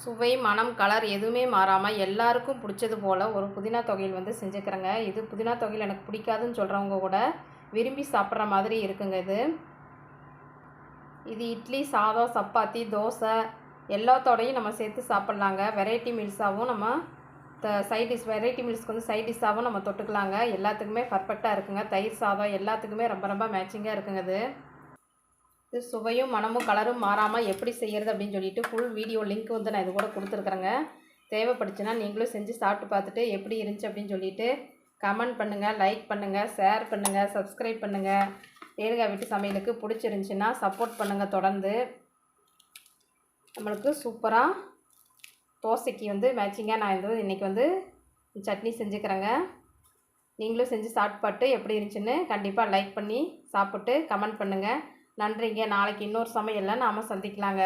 சுவை, மனம், கலர் எதுவுமே மாறாமல் எல்லாருக்கும் பிடிச்சது போல் ஒரு புதினா தொகையில் வந்து செஞ்சுக்கிறேங்க. இது புதினா தொகையில் எனக்கு பிடிக்காதுன்னு சொல்கிறவங்க கூட விரும்பி சாப்பிட்ற மாதிரி இருக்குங்க இது. இது இட்லி, சாதம், சப்பாத்தி, தோசை எல்லாத்தோடையும் நம்ம சேர்த்து சாப்பிட்லாங்க. வெரைட்டி மீல்ஸாகவும் நம்ம சைட் டிஷ் வெரைட்டி மீல்ஸ்க்கு வந்து சைட் டிஷ்ஷாகவும் நம்ம தொட்டுக்கலாங்க. எல்லாத்துக்குமே பர்ஃபெக்டாக இருக்குங்க. தயிர் சாதம் எல்லாத்துக்குமே ரொம்ப ரொம்ப மேட்சிங்காக இருக்குங்க இது. இது சுவையும் மனமும் கலரும் மாறாமல் எப்படி செய்கிறது அப்படின்னு சொல்லிட்டு ஃபுல் வீடியோ லிங்க் வந்து நான் இது கூட கொடுத்துருக்குறேங்க. தேவைப்படுச்சுன்னா நீங்களும் செஞ்சு சாப்பிட்டு பார்த்துட்டு எப்படி இருந்துச்சு அப்படின்னு சொல்லிட்டு கமெண்ட் பண்ணுங்கள், லைக் பண்ணுங்கள், ஷேர் பண்ணுங்கள், சப்ஸ்கிரைப் பண்ணுங்கள். ரேணுகா வீட்டு சமையலுக்கு பிடிச்சிருந்துச்சின்னா சப்போர்ட் பண்ணுங்கள். தொடர்ந்து நம்மளுக்கு சூப்பராக தோசைக்கு வந்து மேட்சிங்காக நான் இன்றைக்கி வந்து சட்னி செஞ்சுக்கிறேங்க. நீங்களும் செஞ்சு சாப்பிட்டு பார்த்து எப்படி இருந்துச்சுன்னு கண்டிப்பாக லைக் பண்ணி சாப்பிட்டு கமெண்ட் பண்ணுங்கள். நன்றிங்க. நாளைக்கு இன்னொரு சமையலில் நாம் சந்திக்கலாங்க.